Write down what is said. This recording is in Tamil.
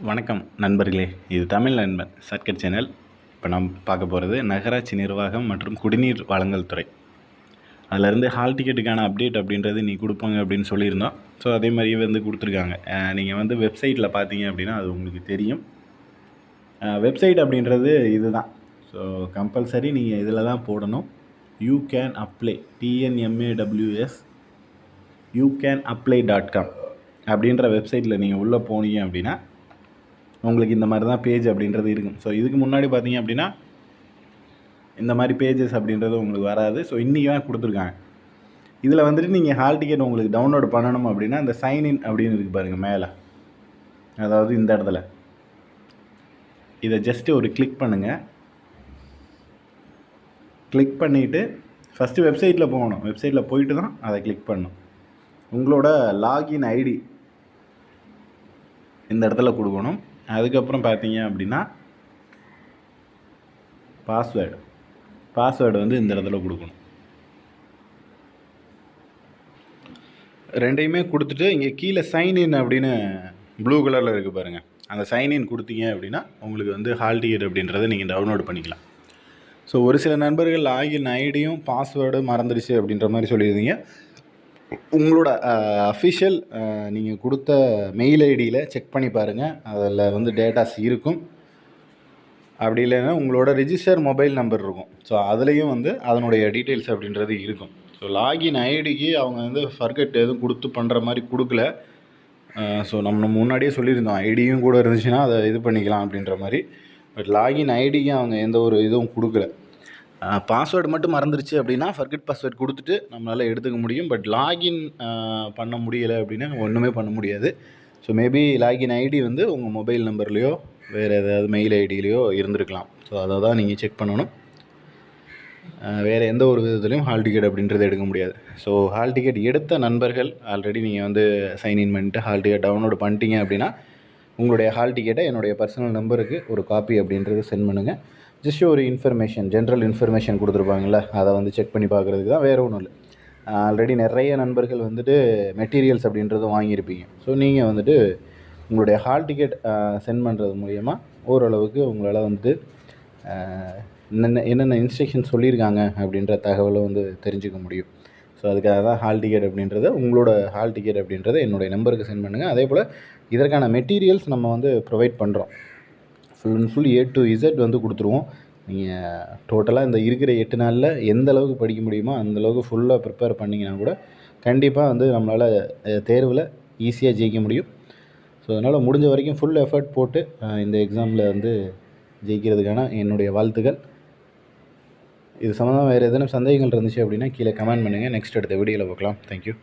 வணக்கம் நண்பர்களே, இது தமிழ் நண்பன் சர்க்கட் சேனல். இப்போ நாம் பார்க்க போகிறது நகராட்சி நிர்வாகம் மற்றும் குடிநீர் வழங்கல் துறை. அதிலேருந்து ஹால் டிக்கெட்டுக்கான அப்டேட் அப்படின்றது நீ கொடுப்பாங்க அப்படின்னு சொல்லியிருந்தோம். ஸோ அதே மாதிரியே வந்து கொடுத்துருக்காங்க. நீங்கள் வந்து வெப்சைட்டில் பார்த்தீங்க அப்படின்னா அது உங்களுக்கு தெரியும். வெப்சைட் அப்படின்றது இதுதான். ஸோ கம்பல்சரி நீங்கள் இதில் தான் போடணும். You can apply TNMAWS youcanapply.com அப்படின்ற வெப்சைட்டில் நீங்கள் உள்ளே போனீங்க அப்படின்னா உங்களுக்கு இந்த மாதிரி தான் பேஜ் அப்படின்றது இருக்கும். ஸோ இதுக்கு முன்னாடி பார்த்தீங்க அப்படின்னா இந்த மாதிரி பேஜஸ் அப்படின்றது உங்களுக்கு வராது. ஸோ இன்றைக்கி தான் கொடுத்துருக்காங்க. இதில் வந்துட்டு நீங்கள் ஹால் டிக்கெட் உங்களுக்கு டவுன்லோட் பண்ணணும் அப்படின்னா இந்த சைன்இன் அப்படின்னு இருக்குது பாருங்கள் மேலே, அதாவது இந்த இடத்துல இதை ஜஸ்ட்டு ஒரு கிளிக் பண்ணுங்கள். கிளிக் பண்ணிவிட்டு ஃபஸ்ட்டு வெப்சைட்டில் போகணும். வெப்சைட்டில் போயிட்டு தான் அதை கிளிக் பண்ணணும். உங்களோட லாகின் ஐடி இந்த இடத்துல கொடுக்கணும். அதுக்கப்புறம் பார்த்தீங்க அப்படின்னா பாஸ்வேர்டு வந்து இந்த இடத்துல கொடுக்கணும். ரெண்டையுமே கொடுத்துட்டு இங்கே கீழே சைன்இன் அப்படின்னு ப்ளூ கலரில் இருக்குது பாருங்கள். அந்த சைன்இன் கொடுத்தீங்க அப்படின்னா உங்களுக்கு வந்து ஹால் டிக்கெட் அப்படின்றத நீங்கள் டவுன்லோட் பண்ணிக்கலாம். ஸோ ஒரு சில நண்பர்கள் லாகின் ஐடியும் பாஸ்வேர்டு மறந்துடுச்சு அப்படின்ற மாதிரி சொல்லியிருந்தீங்க. உங்களோட அஃபிஷியல் நீங்கள் கொடுத்த மெயில் ஐடியில் செக் பண்ணி பாருங்கள். அதில் வந்து டேட்டாஸ் இருக்கும். அப்படி இல்லைன்னா உங்களோட ரிஜிஸ்டர் மொபைல் நம்பர் இருக்கும். ஸோ அதுலேயும் வந்து அதனுடைய டீட்டெயில்ஸ் அப்படின்றது இருக்கும். ஸோ லாகின் ஐடிக்கு அவங்க வந்து ஃபர்கெட் எதுவும் கொடுத்து பண்ணுற மாதிரி கொடுக்கல. ஸோ நம்ம முன்னாடியே சொல்லியிருந்தோம், ஐடியும் கூட இருந்துச்சுன்னா அதை இது பண்ணிக்கலாம் அப்படின்ற மாதிரி. பட் லாகின் ஐடிக்கு அவங்க எந்த ஒரு இதுவும் கொடுக்கல. பாஸ்வேர்டு மட்டும் மறந்துருச்சு அப்படின்னா ஃபர்கெட் பாஸ்வேர்டு கொடுத்துட்டு நம்மளால் எடுத்துக்க முடியும். பட் லாகின் பண்ண முடியலை அப்படின்னா ஒன்றுமே பண்ண முடியாது. ஸோ மேபி லாகின் ஐடி வந்து உங்கள் மொபைல் நம்பர்லேயோ வேறு ஏதாவது மெயில் ஐடியிலையோ இருந்திருக்கலாம். ஸோ அதை தான் நீங்கள் செக் பண்ணணும். வேறு எந்த ஒரு விதத்துலையும் ஹால் டிக்கெட் அப்படின்றது எடுக்க முடியாது. ஸோ ஹால் டிக்கெட் எடுத்த நண்பர்கள் ஆல்ரெடி நீங்கள் வந்து சைன்இன் பண்ணிட்டு ஹால் டிக்கெட் டவுன்லோட் பண்ணிட்டீங்க அப்படின்னா உங்களுடைய ஹால் டிக்கெட்டை என்னுடைய பர்சனல் நம்பருக்கு ஒரு காப்பி அப்படின்றது சென்ட் பண்ணுங்கள். ஜஸ்ட் ஒரு இன்ஃபர்மேஷன், ஜென்ரல் இன்ஃபர்மேஷன் கொடுத்துருப்பாங்கள்ல, அதை வந்து செக் பண்ணி பார்க்குறதுக்கு தான், வேறு ஒன்றும் இல்லை. ஆல்ரெடி நிறைய நண்பர்கள் வந்துட்டு மெட்டீரியல்ஸ் அப்படின்றதும் வாங்கியிருப்பீங்க. ஸோ நீங்கள் வந்துட்டு உங்களுடைய ஹால் டிக்கெட் சென்ட் பண்ணுறது மூலயமா ஓரளவுக்கு உங்களால் வந்துட்டு என்னென்ன இன்ஸ்ட்ரக்ஷன் சொல்லியிருக்காங்க அப்படின்ற தகவலை வந்து தெரிஞ்சுக்க முடியும். ஸோ அதுக்காக தான் ஹால் டிக்கெட் அப்படின்றத, உங்களோட ஹால் டிக்கெட் அப்படின்றத என்னுடைய நம்பருக்கு சென்ட் பண்ணுங்கள். அதே போல் இதற்கான மெட்டீரியல்ஸ் நம்ம வந்து ப்ரொவைட் பண்ணுறோம். Full and full A to Z வந்து கொடுத்துருவோம். நீங்கள் டோட்டலாக இந்த இருக்கிற 8 நாளில் எந்த அளவுக்கு படிக்க முடியுமோ அந்தளவுக்கு ஃபுல்லாக ப்ரிப்பேர் பண்ணிங்கன்னா கூட கண்டிப்பாக வந்து நம்மளால் தேர்வில் ஈஸியாக ஜெயிக்க முடியும். ஸோ அதனால் முடிஞ்ச வரைக்கும் ஃபுல் எஃபர்ட் போட்டு இந்த எக்ஸாமில் வந்து ஜெயிக்கிறதுக்கான என்னுடைய வாழ்த்துக்கள். இது சம்மந்தமாக வேறு எதனா சந்தேகங்கள் இருந்துச்சு அப்படின்னா கீழே கமெண்ட் பண்ணுங்கள். நெக்ஸ்ட் அடுத்த வீடியோவில் பார்க்கலாம். தேங்க்யூ.